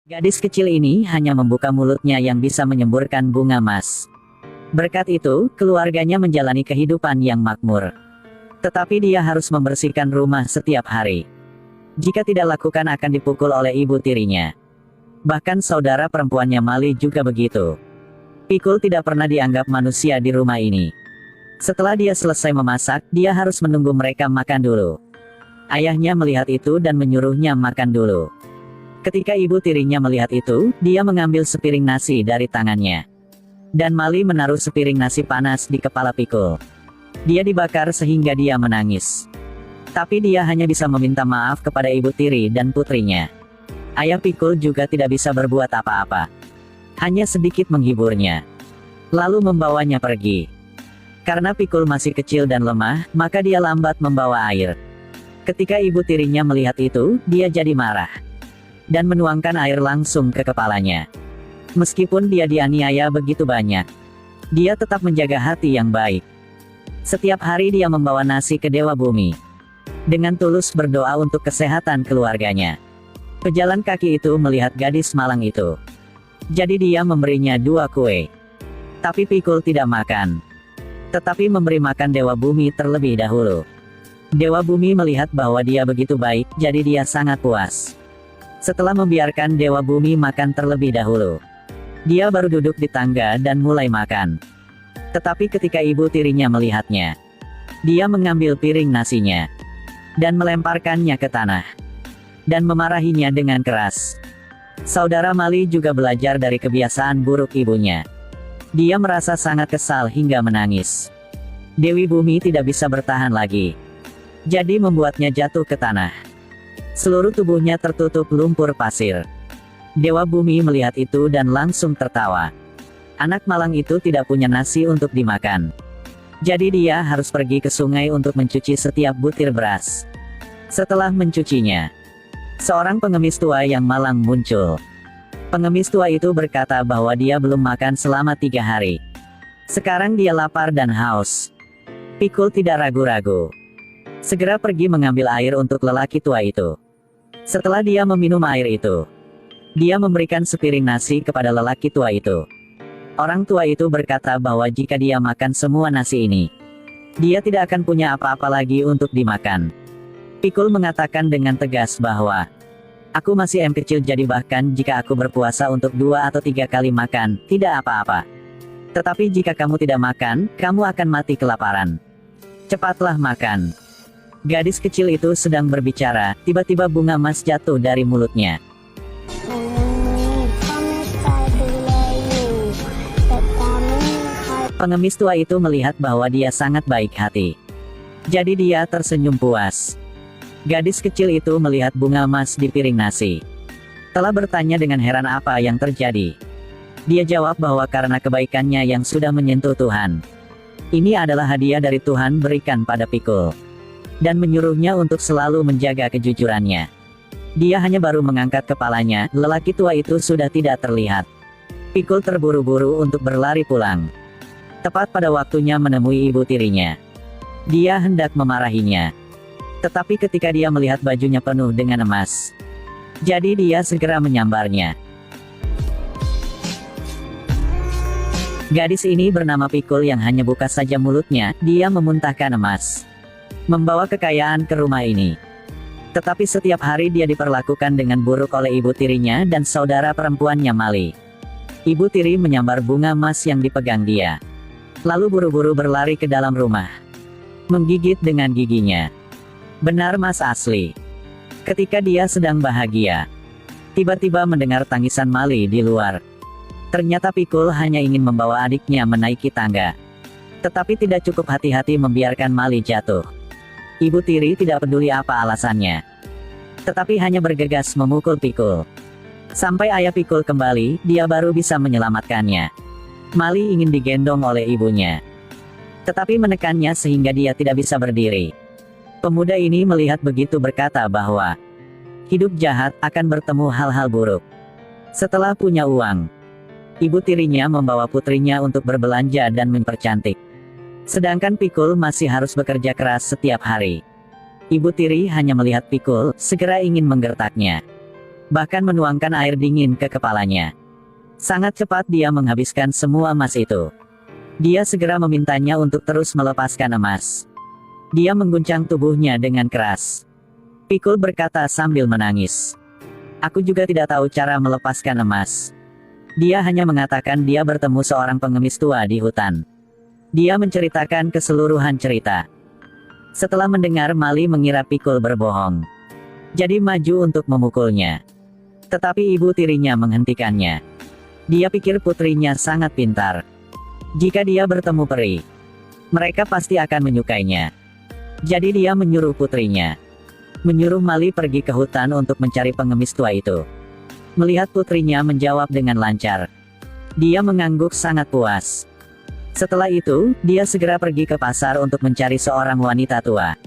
Gadis kecil ini hanya membuka mulutnya yang bisa menyemburkan bunga emas. Berkat itu, keluarganya menjalani kehidupan yang makmur. Tetapi dia harus membersihkan rumah setiap hari. Jika tidak lakukan akan dipukul oleh ibu tirinya. Bahkan saudara perempuannya Mali juga begitu. Pikul tidak pernah dianggap manusia di rumah ini. Setelah dia selesai memasak, dia harus menunggu mereka makan dulu. Ayahnya melihat itu dan menyuruhnya makan dulu. Ketika ibu tirinya melihat itu, dia mengambil sepiring nasi dari tangannya. Dan Mali menaruh sepiring nasi panas di kepala Pikul. Dia dibakar sehingga dia menangis. Tapi dia hanya bisa meminta maaf kepada ibu tiri dan putrinya. Ayah Pikul juga tidak bisa berbuat apa-apa. Hanya sedikit menghiburnya. Lalu membawanya pergi. Karena Pikul masih kecil dan lemah, maka dia lambat membawa air. Ketika ibu tirinya melihat itu, dia jadi marah. Dan menuangkan air langsung ke kepalanya. Meskipun dia dianiaya begitu banyak, dia tetap menjaga hati yang baik. Setiap hari dia membawa nasi ke Dewa Bumi. Dengan tulus berdoa untuk kesehatan keluarganya. Pejalan kaki itu melihat gadis malang itu. Jadi dia memberinya 2 kue. Tapi Pikul tidak makan. Tetapi memberi makan Dewa Bumi terlebih dahulu. Dewa Bumi melihat bahwa dia begitu baik, jadi dia sangat puas. Setelah membiarkan Dewa Bumi makan terlebih dahulu, dia baru duduk di tangga dan mulai makan. Tetapi ketika ibu tirinya melihatnya, dia mengambil piring nasinya dan melemparkannya ke tanah dan memarahinya dengan keras. Saudara Mali juga belajar dari kebiasaan buruk ibunya. Dia merasa sangat kesal hingga menangis. Dewi Bumi tidak bisa bertahan lagi, jadi membuatnya jatuh ke tanah. Seluruh tubuhnya tertutup lumpur pasir. Dewa Bumi melihat itu dan langsung tertawa. Anak malang itu tidak punya nasi untuk dimakan. Jadi dia harus pergi ke sungai untuk mencuci setiap butir beras. Setelah mencucinya, seorang pengemis tua yang malang muncul. Pengemis tua itu berkata bahwa dia belum makan selama 3 hari. Sekarang dia lapar dan haus. Pikul tidak ragu-ragu. Segera pergi mengambil air untuk lelaki tua itu. Setelah dia meminum air itu, dia memberikan sepiring nasi kepada lelaki tua itu. Orang tua itu berkata bahwa jika dia makan semua nasi ini, dia tidak akan punya apa-apa lagi untuk dimakan. Pikul mengatakan dengan tegas bahwa, "Aku masih kecil jadi bahkan jika aku berpuasa untuk 2 atau 3 kali makan, tidak apa-apa. Tetapi jika kamu tidak makan, kamu akan mati kelaparan. Cepatlah makan." Gadis kecil itu sedang berbicara, tiba-tiba bunga emas jatuh dari mulutnya. Pengemis tua itu melihat bahwa dia sangat baik hati. Jadi dia tersenyum puas. Gadis kecil itu melihat bunga emas di piring nasi. Telah bertanya dengan heran apa yang terjadi. Dia jawab bahwa karena kebaikannya yang sudah menyentuh Tuhan. Ini adalah hadiah dari Tuhan berikan pada Pikul. Dan menyuruhnya untuk selalu menjaga kejujurannya. Dia hanya baru mengangkat kepalanya, lelaki tua itu sudah tidak terlihat. Pikul terburu-buru untuk berlari pulang. Tepat pada waktunya menemui ibu tirinya. Dia hendak memarahinya. Tetapi ketika dia melihat bajunya penuh dengan emas, jadi dia segera menyambarnya. Gadis ini bernama Pikul yang hanya buka saja mulutnya, dia memuntahkan emas. Membawa kekayaan ke rumah ini. Tetapi setiap hari dia diperlakukan dengan buruk oleh ibu tirinya dan saudara perempuannya Mali. Ibu tiri menyambar bunga emas yang dipegang dia. Lalu buru-buru berlari ke dalam rumah. Menggigit dengan giginya. Benar emas asli. Ketika dia sedang bahagia, tiba-tiba mendengar tangisan Mali di luar. Ternyata Pikul hanya ingin membawa adiknya menaiki tangga. Tetapi tidak cukup hati-hati membiarkan Mali jatuh. Ibu tiri tidak peduli apa alasannya. Tetapi hanya bergegas memukul Pikul. Sampai ayah Pikul kembali, dia baru bisa menyelamatkannya. Mali ingin digendong oleh ibunya. Tetapi menekannya sehingga dia tidak bisa berdiri. Pemuda ini melihat begitu berkata bahwa hidup jahat akan bertemu hal-hal buruk. Setelah punya uang, ibu tirinya membawa putrinya untuk berbelanja dan mempercantik. Sedangkan Pikul masih harus bekerja keras setiap hari. Ibu tiri hanya melihat Pikul, segera ingin menggertaknya. bahkan menuangkan air dingin ke kepalanya. Sangat cepat dia menghabiskan semua emas itu. Dia segera memintanya untuk terus melepaskan emas. Dia mengguncang tubuhnya dengan keras. Pikul berkata sambil menangis. Aku juga tidak tahu cara melepaskan emas. Dia hanya mengatakan dia bertemu seorang pengemis tua di hutan. Dia menceritakan keseluruhan cerita. Setelah mendengar, Mali mengira Pikul berbohong. Jadi maju untuk memukulnya. Tetapi ibu tirinya menghentikannya. Dia pikir putrinya sangat pintar. Jika dia bertemu peri, mereka pasti akan menyukainya. Jadi dia menyuruh putrinya, menyuruh Mali pergi ke hutan untuk mencari pengemis tua itu. Melihat putrinya menjawab dengan lancar, dia mengangguk sangat puas. Setelah itu, dia segera pergi ke pasar untuk mencari seorang wanita tua.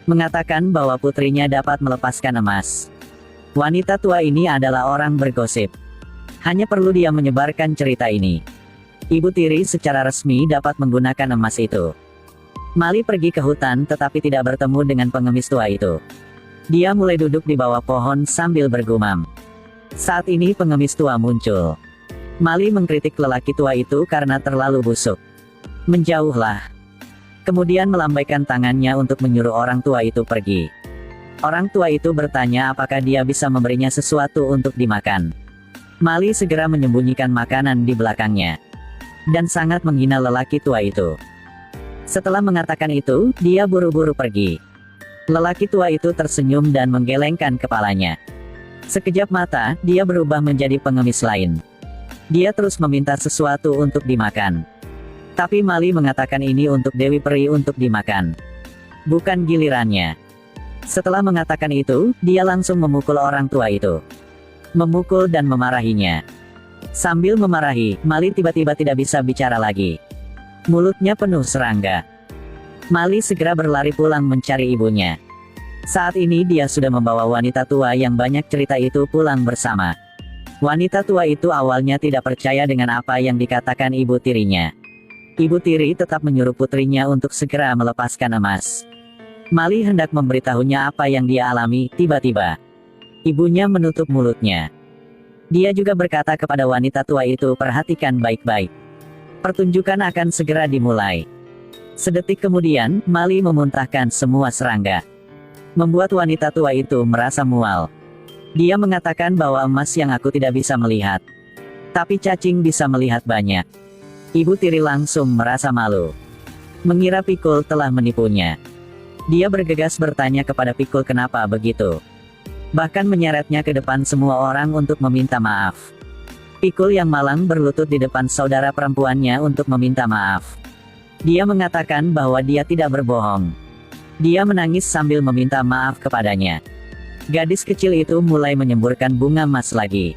Mengatakan bahwa putrinya dapat melepaskan emas. Wanita tua ini adalah orang bergosip. Hanya perlu dia menyebarkan cerita ini. Ibu tiri secara resmi dapat menggunakan emas itu. Mali pergi ke hutan tetapi tidak bertemu dengan pengemis tua itu. Dia mulai duduk di bawah pohon sambil bergumam. Saat ini pengemis tua muncul. Mali mengkritik lelaki tua itu karena terlalu busuk. Menjauhlah. Kemudian melambaikan tangannya untuk menyuruh orang tua itu pergi. Orang tua itu bertanya apakah dia bisa memberinya sesuatu untuk dimakan. Mali segera menyembunyikan makanan di belakangnya. Dan sangat menghina lelaki tua itu. Setelah mengatakan itu, dia buru-buru pergi. Lelaki tua itu tersenyum dan menggelengkan kepalanya. Sekejap mata, dia berubah menjadi pengemis lain. Dia terus meminta sesuatu untuk dimakan. Tapi Mali mengatakan ini untuk Dewi Peri untuk dimakan. Bukan gilirannya. Setelah mengatakan itu, dia langsung memukul orang tua itu. Memukul dan memarahinya. Sambil memarahi, Mali tiba-tiba tidak bisa bicara lagi. Mulutnya penuh serangga. Mali segera berlari pulang mencari ibunya. Saat ini dia sudah membawa wanita tua yang banyak cerita itu pulang bersama. Wanita tua itu awalnya tidak percaya dengan apa yang dikatakan ibu tirinya. Ibu tiri tetap menyuruh putrinya untuk segera melepaskan emas. Mali hendak memberitahunya apa yang dia alami, tiba-tiba ibunya menutup mulutnya. Dia juga berkata kepada wanita tua itu, perhatikan baik-baik. Pertunjukan akan segera dimulai. Sedetik kemudian, Mali memuntahkan semua serangga. Membuat wanita tua itu merasa mual. Dia mengatakan bahwa emas yang aku tidak bisa melihat. Tapi cacing bisa melihat banyak. Ibu tiri langsung merasa malu. Mengira Pikul telah menipunya. Dia bergegas bertanya kepada Pikul kenapa begitu. Bahkan menyeretnya ke depan semua orang untuk meminta maaf. Pikul yang malang berlutut di depan saudara perempuannya untuk meminta maaf. Dia mengatakan bahwa dia tidak berbohong. Dia menangis sambil meminta maaf kepadanya. Gadis kecil itu mulai menyemburkan bunga emas lagi.